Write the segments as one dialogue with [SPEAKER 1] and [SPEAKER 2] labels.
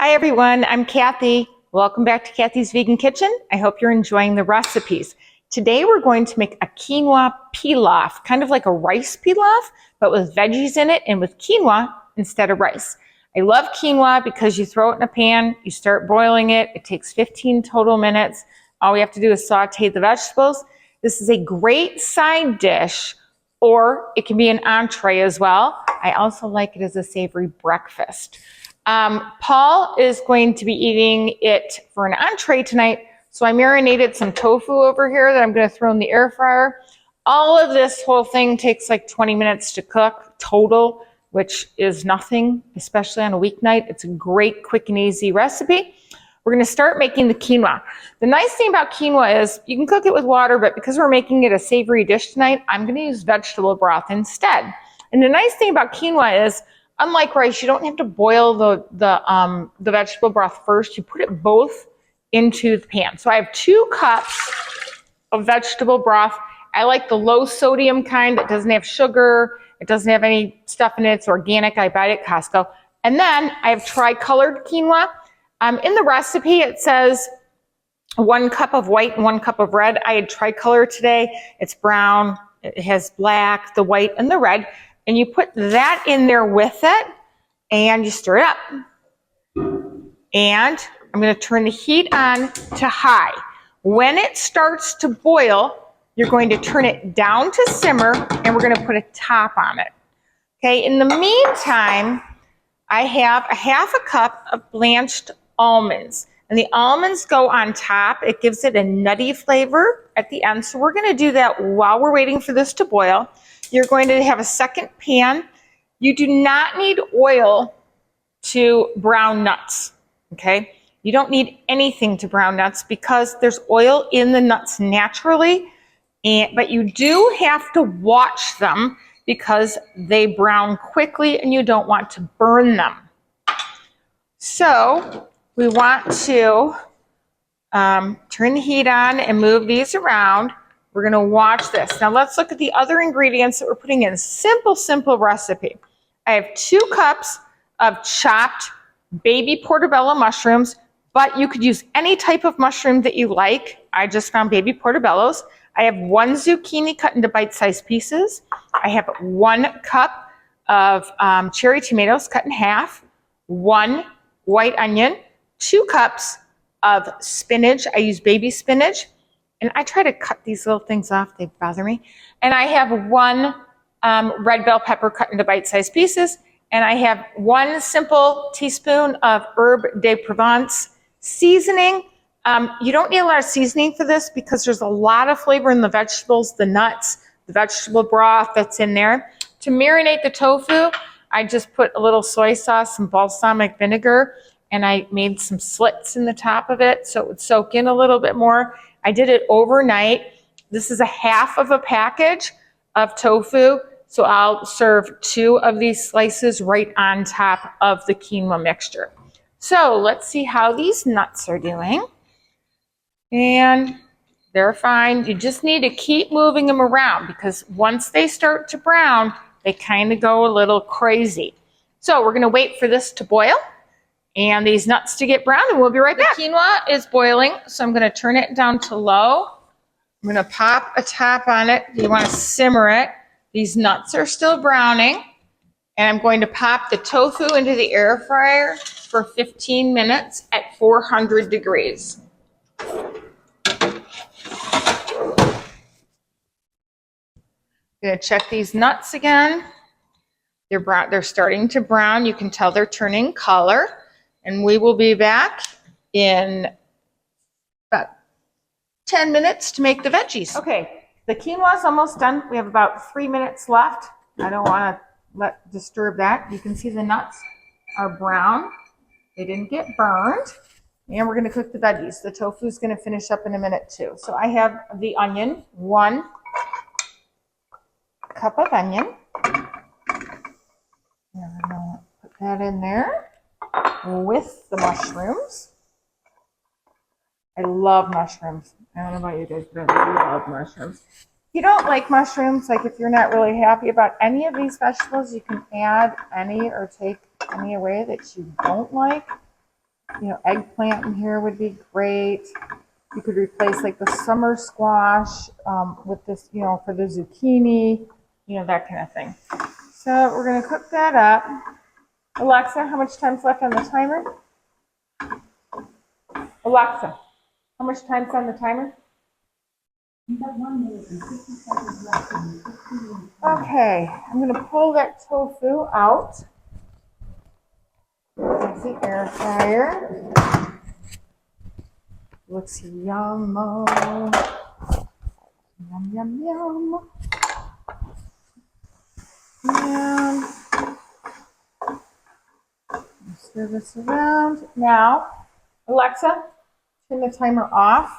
[SPEAKER 1] Hi everyone, I'm Kathy. Welcome back to Kathy's Vegan Kitchen. I hope you're enjoying the recipes. Today we're going to make a quinoa pilaf, kind of like a rice pilaf, but with veggies in it and with quinoa instead of rice. I love quinoa because you throw it in a pan, you start boiling it, it takes 15 total minutes. All we have to do is saute the vegetables. This is a great side dish, or it can be an entree as well. I also like it as a savory breakfast. Paul is going to be eating it for an entree tonight, so I marinated some tofu over here that I'm going to throw in the air fryer. All of this whole thing takes like 20 minutes to cook total, which is nothing, especially on a weeknight. It's a great, quick, and easy recipe. We're going to start making the quinoa. The nice thing about quinoa is you can cook it with water, but because we're making it a savory dish tonight, I'm going to use vegetable broth instead. And the nice thing about quinoa is, unlike rice, you don't have to boil the vegetable broth first. You put it both into the pan. So I have 2 cups of vegetable broth. I like the low sodium kind that doesn't have sugar. It doesn't have any stuff in it. It's organic. I buy it at Costco. And then I have tri-colored quinoa. In the recipe, it says 1 cup of white and 1 cup of red. I had tricolor today. It's brown. It has black, the white, and the red. And you put that in there with it, and you stir it up. And I'm going to turn the heat on to high. When it starts to boil, you're going to turn it down to simmer, and we're going to put a top on it. Okay, in the meantime, I have a half a cup of blanched almonds. And the almonds go on top. It gives it a nutty flavor at the end. So we're going to do that while we're waiting for this to boil. You're going to have a second pan. You do not need oil to brown nuts, okay? You don't need anything to brown nuts because there's oil in the nuts naturally, but you do have to watch them because they brown quickly and you don't want to burn them. So we want to turn the heat on and move these around. We're going to watch this. Now let's look at the other ingredients that we're putting in. Simple recipe. I have 2 cups of chopped baby portobello mushrooms, but you could use any type of mushroom that you like. I just found baby portobellos. I have 1 zucchini cut into bite-sized pieces. I have 1 cup of cherry tomatoes cut in half, 1 white onion, 2 cups of spinach. I use baby spinach, and I try to cut these little things off. They bother me. And I have 1 red bell pepper cut into bite-sized pieces, and I have 1 simple teaspoon of herb de Provence seasoning. You don't need a lot of seasoning for this because there's a lot of flavor in the vegetables, the nuts, the vegetable broth that's in there. To marinate the tofu, I just put a little soy sauce, some balsamic vinegar, and I made some slits in the top of it so it would soak in a little bit more. I did it overnight. This is a half of a package of tofu, so I'll serve 2 of these slices right on top of the quinoa mixture. So let's see how these nuts are doing. And they're fine. You just need to keep moving them around because once they start to brown, they kind of go a little crazy. So we're going to wait for this to boil and these nuts to get brown, and we'll be right back. The quinoa is boiling, so I'm going to turn it down to low. I'm going to pop a top on it. You want to simmer it. These nuts are still browning, and I'm going to pop the tofu into the air fryer for 15 minutes at 400 degrees. Going to check these nuts again. They're brown. They're starting to brown. You can tell they're turning color. And we will be back in about 10 minutes to make the veggies. Okay, the quinoa is almost done. We have about 3 minutes left. I don't want to disturb that. You can see the nuts are brown. They didn't get burned. And we're going to cook the veggies. The tofu is going to finish up in a minute too. So I have the onion, 1 cup of onion. And I'm going to put that in there with the mushrooms. I love mushrooms. I don't know about you guys, but I love mushrooms. If you don't like mushrooms, like if you're not really happy about any of these vegetables, you can add any or take any away that you don't like. You know, eggplant in here would be great. You could replace like the summer squash with this, you know, for the zucchini, you know, that kind of thing. So we're going to cook that up. Alexa, how much time's left on the timer? Alexa, how much time's on the timer?
[SPEAKER 2] You have 1 minute and 50 seconds left in the 15
[SPEAKER 1] Okay, I'm going to pull that tofu out. That's the air fryer. Looks yum. Yum, yum, yum. And stir this around. Now, Alexa, turn the timer off.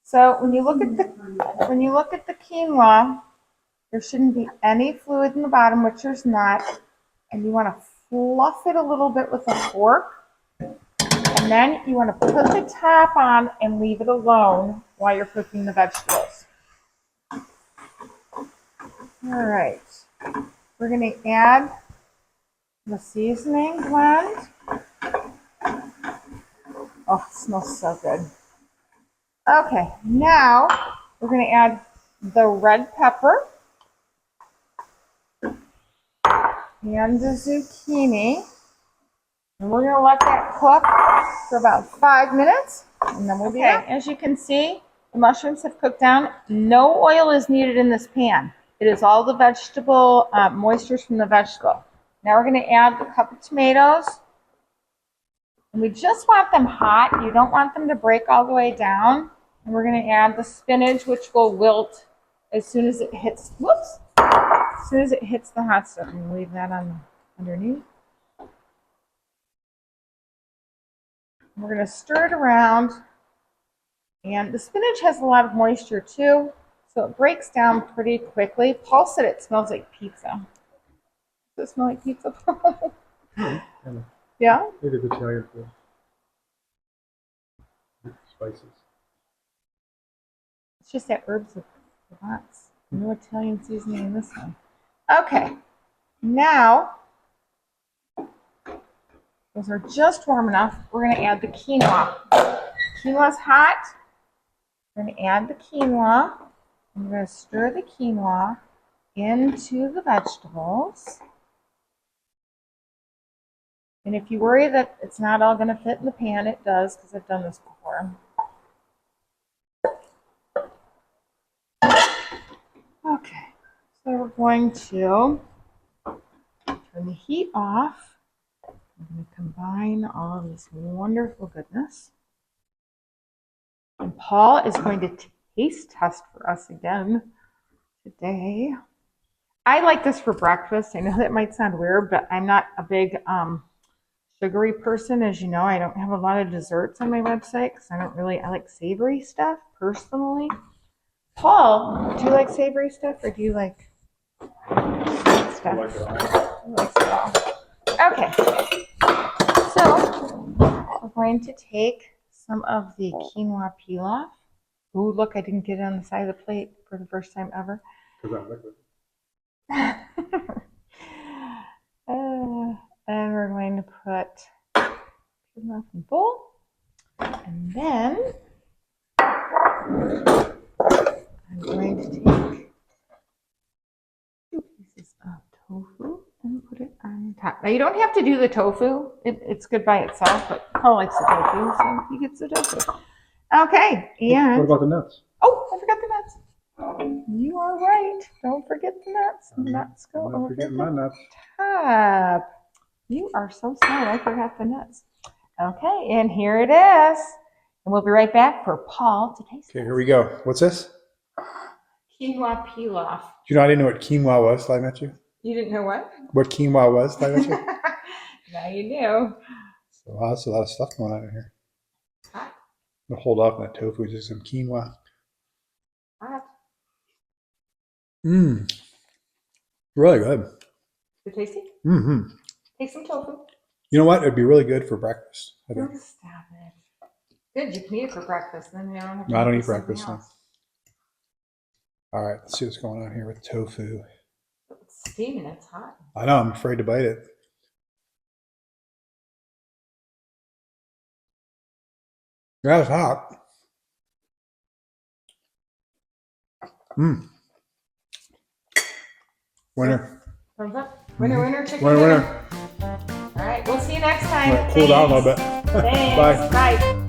[SPEAKER 1] So when you look at the quinoa, there shouldn't be any fluid in the bottom, which there's not. And you want to fluff it a little bit with a fork. And then you want to put the top on and leave it alone while you're cooking the vegetables. All right. We're going to add the seasoning blend. Oh, it smells so good. Okay, now we're going to add the red pepper and the zucchini. And we're going to let that cook for about 5 minutes, and then we'll be back. As you can see, the mushrooms have cooked down. No oil is needed in this pan. It is all the vegetable moistures from the vegetable. Now we're going to add the cup of tomatoes. And we just want them hot. You don't want them to break all the way down. And we're going to add the spinach, which will wilt as soon as it hits, as soon as it hits the hot stuff. I'm going to leave that on underneath. We're going to stir it around. And the spinach has a lot of moisture too, so it breaks down pretty quickly. Paul said it smells like pizza. Does it smell like pizza, Paul? Yeah?
[SPEAKER 3] Native Italian food. Spices.
[SPEAKER 1] It's just that herbs with lots. No Italian seasoning in this one. Okay, now those are just warm enough. We're going to add the quinoa. Quinoa's hot. We're going to add the quinoa. I'm going to stir the quinoa into the vegetables. And if you worry that it's not all going to fit in the pan, it does, because I've done this before. Okay, so we're going to turn the heat off. I'm going to combine all of this wonderful goodness. And Paul is going to taste test for us again today. I like this for breakfast. I know that might sound weird, but I'm not a big sugary person. As you know, I don't have a lot of desserts on my website because I like savory stuff personally. Paul, do you like savory stuff or do you like stuff?
[SPEAKER 3] I like it all.
[SPEAKER 1] He likes it all. Okay, so we're going to take some of the quinoa pilaf. Ooh, look, I didn't get it on the side of the plate for the first time ever.
[SPEAKER 3] Because I'm liquid.
[SPEAKER 1] And we're going to put pilaf in the bowl. And then I'm going to take 2 pieces of tofu and put it on top. Now you don't have to do the tofu. It's good by itself, but Paul likes the tofu, so he gets the tofu. Okay, and
[SPEAKER 3] What about the nuts?
[SPEAKER 1] oh, I forgot the nuts. You are right. Don't forget the nuts. The nuts go
[SPEAKER 3] I'm not
[SPEAKER 1] over
[SPEAKER 3] forgetting
[SPEAKER 1] the
[SPEAKER 3] my nuts.
[SPEAKER 1] top. You are so smart. I forgot the nuts. Okay, and here it is. And we'll be right back for Paul to taste it.
[SPEAKER 3] Okay, here we go. What's this?
[SPEAKER 1] Quinoa pilaf.
[SPEAKER 3] Do you know I didn't know what quinoa was till I met you?
[SPEAKER 1] You didn't know what?
[SPEAKER 3] What quinoa was till I met you?
[SPEAKER 1] Now you do.
[SPEAKER 3] So wow, that's a lot of stuff going on in here.
[SPEAKER 1] Hot.
[SPEAKER 3] I'm gonna hold off on that tofu, just some quinoa.
[SPEAKER 1] Hot.
[SPEAKER 3] Mmm. Really good.
[SPEAKER 1] Is it tasty?
[SPEAKER 3] Mm-hmm.
[SPEAKER 1] Take some tofu.
[SPEAKER 3] You know what? It'd be really good for breakfast. I think.
[SPEAKER 1] Oh, stop it. Good, you can eat it for breakfast. Then you don't have to
[SPEAKER 3] No, I don't
[SPEAKER 1] do
[SPEAKER 3] eat breakfast.
[SPEAKER 1] something
[SPEAKER 3] No.
[SPEAKER 1] else.
[SPEAKER 3] All right, let's see what's going on here with tofu.
[SPEAKER 1] It's steaming, it's hot.
[SPEAKER 3] I know, I'm afraid to bite it. Yeah, it's hot. Mmm. Winner.
[SPEAKER 1] Thumbs up. Winner, winner, chicken
[SPEAKER 3] Winner,
[SPEAKER 1] dinner.
[SPEAKER 3] winner.
[SPEAKER 1] All right, we'll see you next time.
[SPEAKER 3] Let it cool down a little bit.
[SPEAKER 1] Thanks.
[SPEAKER 3] Bye.
[SPEAKER 1] Bye.